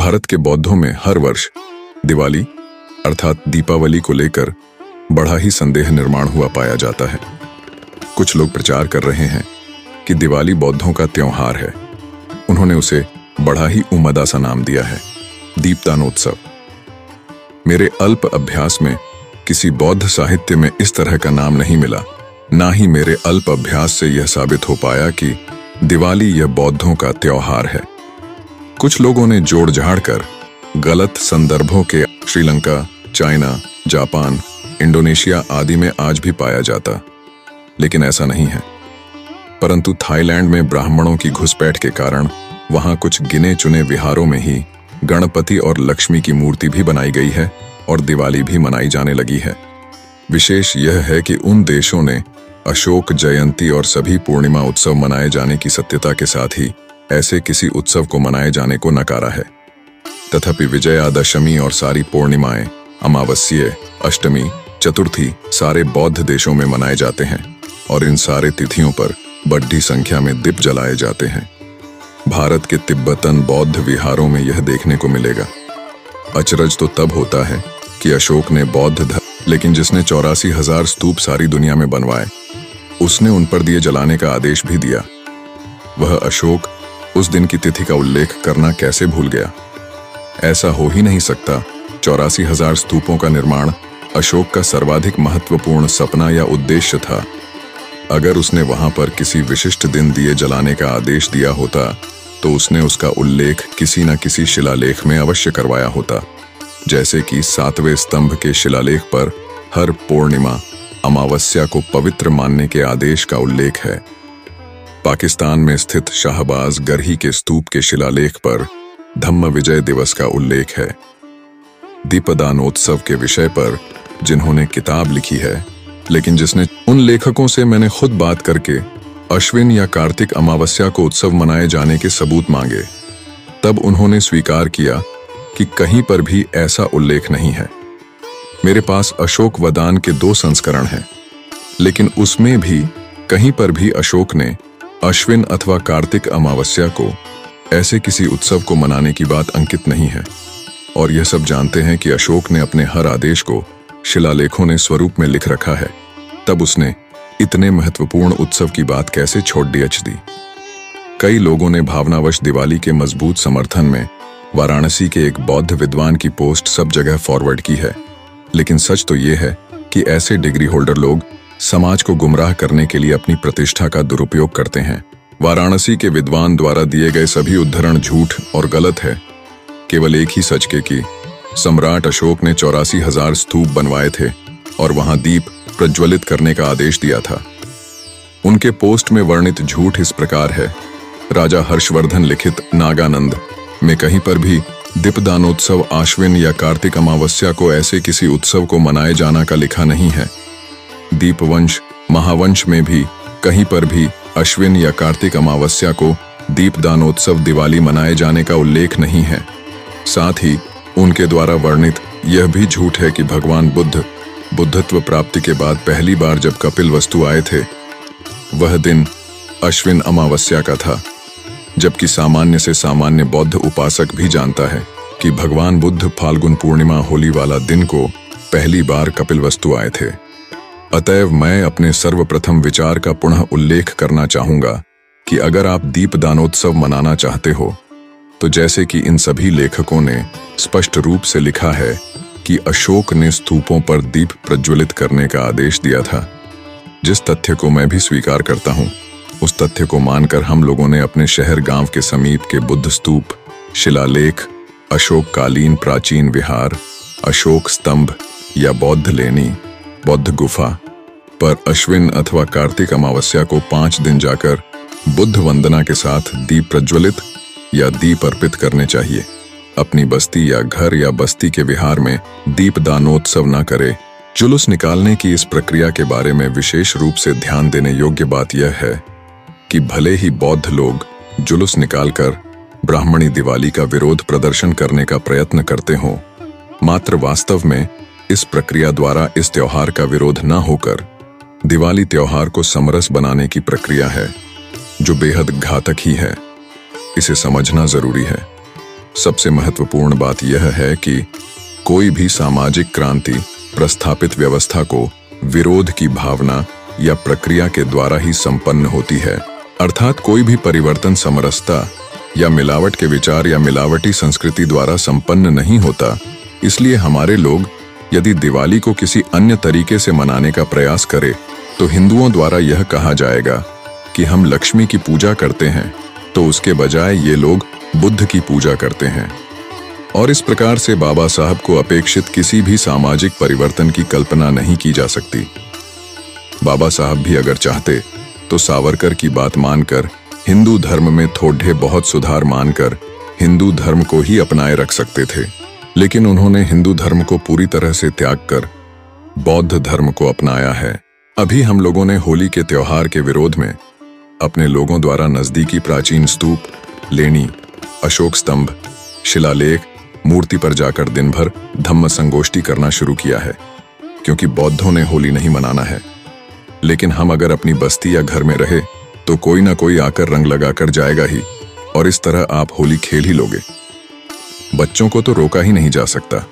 भारत के बौद्धों में हर वर्ष दिवाली अर्थात दीपावली को लेकर बड़ा ही संदेह निर्माण हुआ पाया जाता है। कुछ लोग प्रचार कर रहे हैं कि दिवाली बौद्धों का त्योहार है। उन्होंने उसे बड़ा ही उम्दा सा नाम दिया है, दीपदानोत्सव। मेरे अल्प अभ्यास में किसी बौद्ध साहित्य में इस तरह का नाम नहीं मिला, ना ही मेरे अल्प अभ्यास से यह साबित हो पाया कि दिवाली यह बौद्धों का त्योहार है। कुछ लोगों ने जोड़ झाड़ कर गलत संदर्भों के श्रीलंका, चाइना, जापान, इंडोनेशिया आदि में आज भी पाया जाता, लेकिन ऐसा नहीं है। परंतु थाईलैंड में ब्राह्मणों की घुसपैठ के कारण वहां कुछ गिने चुने विहारों में ही गणपति और लक्ष्मी की मूर्ति भी बनाई गई है और दिवाली भी मनाई जाने लगी है। विशेष यह है कि उन देशों ने अशोक जयंती और सभी पूर्णिमा उत्सव मनाए जाने की सत्यता के साथ ही ऐसे किसी उत्सव को मनाए जाने को नकारा है। तथापि विजयादशमी और सारी पूर्णिमाएं, अमावस्या, अष्टमी, चतुर्थी सारे बौद्ध देशों में मनाए जाते हैं और इन सारे तिथियों पर बड़ी संख्या में दीप जलाए जाते हैं। भारत के तिब्बतन बौद्ध विहारों में यह देखने को मिलेगा। अचरज तो तब होता है कि अशोक ने बौद्ध धर्म, लेकिन जिसने 84,000 स्तूप सारी दुनिया में बनवाए, उसने उन पर दिए जलाने का आदेश भी दिया। वह अशोक उस दिन की तिथि का उल्लेख करना कैसे भूल गया? ऐसा हो ही नहीं सकता। 84,000 स्तूपों का निर्माण अशोक का सर्वाधिक महत्वपूर्ण सपना या उद्देश्य था। अगर उसने वहां पर किसी विशिष्ट दिन दिए जलाने का आदेश दिया होता तो उसने उसका उल्लेख किसी न किसी शिलालेख में अवश्य करवाया होता, जैसे कि 7वें स्तंभ के शिलालेख पर हर पूर्णिमा अमावस्या को पवित्र मानने के आदेश का उल्लेख है। पाकिस्तान में स्थित शाहबाज गरही के स्तूप के शिलालेख पर धम्म विजय दिवस का उल्लेख है। दीपदानोत्सव के विषय पर जिन्होंने किताब लिखी है, लेकिन जिसने उन लेखकों से मैंने खुद बात करके अश्विन या कार्तिक अमावस्या को उत्सव मनाए जाने के सबूत मांगे, तब उन्होंने स्वीकार किया कि कहीं पर भी ऐसा उल्लेख नहीं है। मेरे पास अशोक वदान के 2 संस्करण हैं, लेकिन उसमें भी कहीं पर भी अशोक ने अश्विन अथवा कार्तिक अमावस्या को ऐसे किसी उत्सव को मनाने की बात अंकित नहीं है। और यह सब जानते हैं कि अशोक ने अपने हर आदेश को शिलालेखों ने स्वरूप में लिख रखा है, तब उसने इतने महत्वपूर्ण उत्सव की बात कैसे छोड़ दी? कई लोगों ने भावनावश दिवाली के मजबूत समर्थन में वाराणसी के एक बौद्ध विद्वान की पोस्ट सब जगह फॉरवर्ड की है, लेकिन सच तो यह है कि ऐसे डिग्री होल्डर लोग समाज को गुमराह करने के लिए अपनी प्रतिष्ठा का दुरुपयोग करते हैं। वाराणसी के विद्वान द्वारा दिए गए सभी उद्धरण झूठ और गलत है। केवल एक ही सच के कि सम्राट अशोक ने 84,000 स्तूप बनवाए थे और वहां दीप प्रज्वलित करने का आदेश दिया था। उनके पोस्ट में वर्णित झूठ इस प्रकार है। राजा हर्षवर्धन लिखित नागानंद में कहीं पर भी दीपदानोत्सव आश्विन या कार्तिक अमावस्या को ऐसे किसी उत्सव को मनाए जाना का लिखा नहीं है। दीपवंश महावंश में भी कहीं पर भी अश्विन या कार्तिक अमावस्या को दीपदानोत्सव दिवाली मनाए जाने का उल्लेख नहीं है। साथ ही उनके द्वारा वर्णित यह भी झूठ है कि भगवान बुद्ध बुद्धत्व प्राप्ति के बाद पहली बार जब कपिलवस्तु आए थे, वह दिन अश्विन अमावस्या का था, जबकि सामान्य से सामान्य बौद्ध उपासक भी जानता है कि भगवान बुद्ध फाल्गुन पूर्णिमा होली वाला दिन को पहली बार कपिलवस्तु आए थे। अतएव मैं अपने सर्वप्रथम विचार का पुनः उल्लेख करना चाहूंगा कि अगर आप दीपदानोत्सव मनाना चाहते हो, तो जैसे कि इन सभी लेखकों ने स्पष्ट रूप से लिखा है कि अशोक ने स्तूपों पर दीप प्रज्वलित करने का आदेश दिया था, जिस तथ्य को मैं भी स्वीकार करता हूं, उस तथ्य को मानकर हम लोगों ने अपने शहर गांव के समीप के बुद्ध स्तूप, शिलालेख, अशोक कालीन प्राचीन विहार, अशोक स्तंभ या बौद्ध लेनी, बौद्ध गुफा पर अश्विन अथवा कार्तिक अमावस्या को 5 दिन जाकर बुद्ध वंदना के साथ दीप प्रज्वलित या दीप अर्पित करने चाहिए। अपनी बस्ती या घर या बस्ती के विहार में दीपदानोत्सव न करे। जुलूस निकालने की इस प्रक्रिया के बारे में विशेष रूप से ध्यान देने योग्य बात यह है कि भले ही बौद्ध लोग जुलूस निकालकर ब्राह्मणी दिवाली का विरोध प्रदर्शन करने का प्रयत्न करते हों, मात्र वास्तव में इस प्रक्रिया द्वारा इस त्योहार का विरोध न होकर दिवाली त्योहार को समरस बनाने की प्रक्रिया है, जो बेहद घातक ही है। इसे समझना जरूरी है। सबसे महत्वपूर्ण बात यह है कि कोई भी सामाजिक क्रांति प्रस्थापित व्यवस्था को विरोध की भावना या प्रक्रिया के द्वारा ही संपन्न होती है। अर्थात कोई भी परिवर्तन समरसता या मिलावट के विचार या मिलावटी संस्कृति द्वारा संपन्न नहीं होता। इसलिए हमारे लोग यदि दिवाली को किसी अन्य तरीके से मनाने का प्रयास करें तो हिंदुओं द्वारा यह कहा जाएगा कि हम लक्ष्मी की पूजा करते हैं, तो उसके बजाय ये लोग बुद्ध की पूजा करते हैं। और इस प्रकार से बाबा साहब को अपेक्षित किसी भी सामाजिक परिवर्तन की कल्पना नहीं की जा सकती। बाबा साहब भी अगर चाहते तो सावरकर की बात मानकर हिंदू धर्म में थोड़े बहुत सुधार मानकर हिंदू धर्म को ही अपनाए रख सकते थे, लेकिन उन्होंने हिंदू धर्म को पूरी तरह से त्याग कर बौद्ध धर्म को अपनाया है। अभी हम लोगों ने होली के त्योहार के विरोध में अपने लोगों द्वारा नजदीकी प्राचीन स्तूप, लेनी, अशोक स्तंभ, शिलालेख, मूर्ति पर जाकर दिन भर धम्म संगोष्ठी करना शुरू किया है, क्योंकि बौद्धों ने होली नहीं मनाना है। लेकिन हम अगर अपनी बस्ती या घर में रहे तो कोई ना कोई आकर रंग लगाकर जाएगा ही, और इस तरह आप होली खेल ही लोगे। बच्चों को तो रोका ही नहीं जा सकता।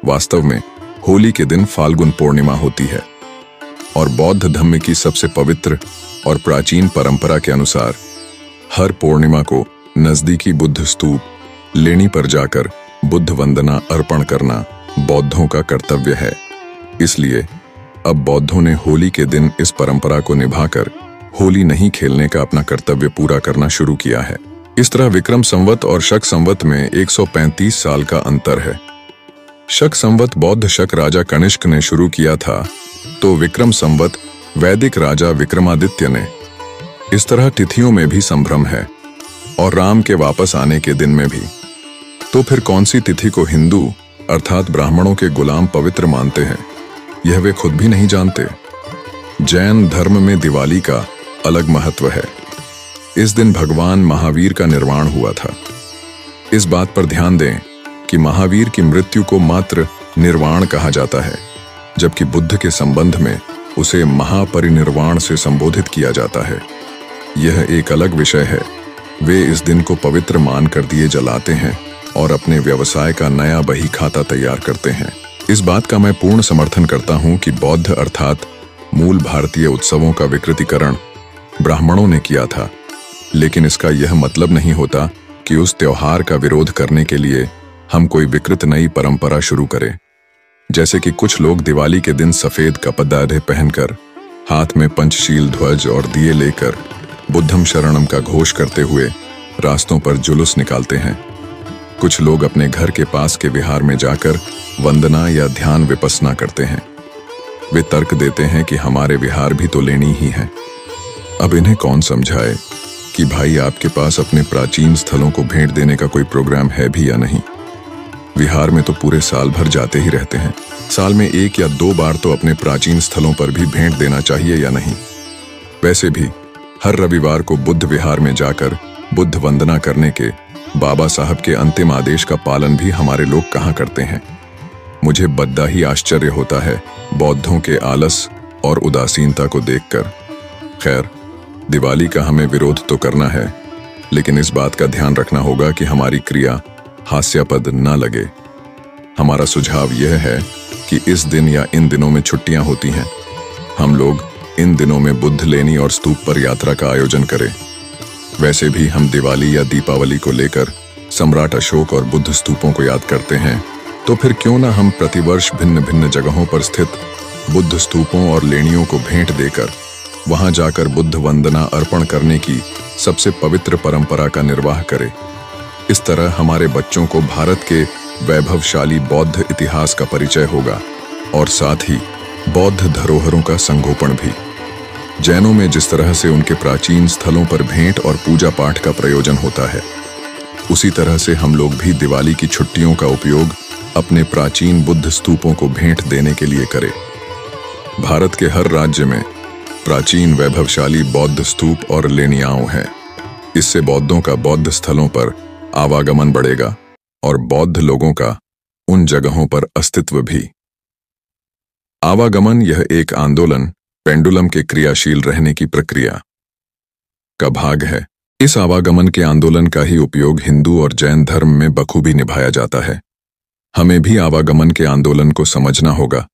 वास्तव में होली के दिन फाल्गुन पूर्णिमा होती है और बौद्ध धर्म की सबसे पवित्र और प्राचीन परंपरा के अनुसार हर पूर्णिमा को नजदीकी बुद्ध स्तूप, लेनी पर जाकर बुद्ध वंदना अर्पण करना बौद्धों का कर्तव्य है। इसलिए अब बौद्धों ने होली के दिन इस परंपरा को निभाकर होली नहीं खेलने का अपना कर्तव्य पूरा करना शुरू किया है। इस तरह विक्रम संवत और शक संवत में 135 साल का अंतर है। शक संवत बौद्ध शक राजा कनिष्क ने शुरू किया था, तो विक्रम संवत वैदिक राजा विक्रमादित्य ने। इस तरह तिथियों में भी संभ्रम है और राम के वापस आने के दिन में भी। तो फिर कौन सी तिथि को हिंदू अर्थात ब्राह्मणों के गुलाम पवित्र मानते हैं, यह वे खुद भी नहीं जानते। जैन धर्म में दिवाली का अलग महत्व है। इस दिन भगवान महावीर का निर्वाण हुआ था। इस बात पर ध्यान दें कि महावीर की मृत्यु को मात्र निर्वाण कहा जाता है, जबकि बुद्ध के संबंध में उसे महापरिनिर्वाण से संबोधित किया जाता है। यह एक अलग विषय है। वे इस दिन को पवित्र मानकर दिए जलाते हैं और अपने व्यवसाय का नया बही खाता तैयार करते हैं। इस बात का मैं पूर्ण समर्थन करता हूं कि बौद्ध अर्थात मूल भारतीय उत्सवों का विकृतीकरण ब्राह्मणों ने किया था, लेकिन इसका यह मतलब नहीं होता कि उस त्योहार का विरोध करने के लिए हम कोई विकृत नई परंपरा शुरू करें। जैसे कि कुछ लोग दिवाली के दिन सफेद कपड़े पहनकर, हाथ में पंचशील ध्वज और दिए लेकर बुद्धम शरणम का घोष करते हुए रास्तों पर जुलूस निकालते हैं। कुछ लोग अपने घर के पास के विहार में जाकर वंदना या ध्यान विपस्सना करते हैं। वे तर्क देते हैं कि हमारे विहार भी तो लेनी ही है। अब इन्हें कौन समझाए कि भाई आपके पास अपने प्राचीन स्थलों को भेंट देने का कोई प्रोग्राम है भी या नहीं। विहार में तो पूरे साल भर जाते ही रहते हैं। साल में 1 या 2 बार तो अपने प्राचीन स्थलों पर भी भेंट देना चाहिए या नहीं। वैसे भी हर रविवार को बुद्ध विहार में जाकर बुद्ध वंदना करने के बाबा साहब के अंतिम आदेश का पालन भी हमारे लोग कहाँ करते हैं। मुझे बद्दा ही आश्चर्य होता है बौद्धों के आलस और उदासीनता को देखकर। खैर, दिवाली का हमें विरोध तो करना है, लेकिन इस बात का ध्यान रखना होगा कि हमारी क्रिया हास्यास्पद न लगे। हमारा सुझाव यह है कि इस दिन या इन दिनों में छुट्टियां होती हैं, हम लोग इन दिनों में बुद्ध लेनी और स्तूप पर यात्रा का आयोजन करें। वैसे भी हम दिवाली या दीपावली को लेकर सम्राट अशोक और बुद्ध स्तूपों को याद करते हैं, तो फिर क्यों ना हम प्रतिवर्ष भिन्न भिन्न जगहों पर स्थित बुद्ध स्तूपों और लेनियों को भेंट देकर वहां जाकर बुद्ध वंदना अर्पण करने की सबसे पवित्र परंपरा का निर्वाह करें। इस तरह हमारे बच्चों को भारत के वैभवशाली बौद्ध इतिहास का परिचय होगा और साथ ही बौद्ध धरोहरों का संगोपन भी। जैनों में जिस तरह से उनके प्राचीन स्थलों पर भेंट और पूजा पाठ का प्रयोजन होता है, उसी तरह से हम लोग भी दिवाली की छुट्टियों का उपयोग अपने प्राचीन बुद्ध स्तूपों को भेंट देने के लिए करें। भारत के हर राज्य में प्राचीन वैभवशाली बौद्ध स्तूप और लेनियाओं हैं। इससे बौद्धों का बौद्ध स्थलों पर आवागमन बढ़ेगा और बौद्ध लोगों का उन जगहों पर अस्तित्व भी। आवागमन यह एक आंदोलन, पेंडुलम के क्रियाशील रहने की प्रक्रिया का भाग है इस आवागमन के आंदोलन का ही उपयोग हिंदू और जैन धर्म में बखूबी निभाया जाता है। हमें भी आवागमन के आंदोलन को समझना होगा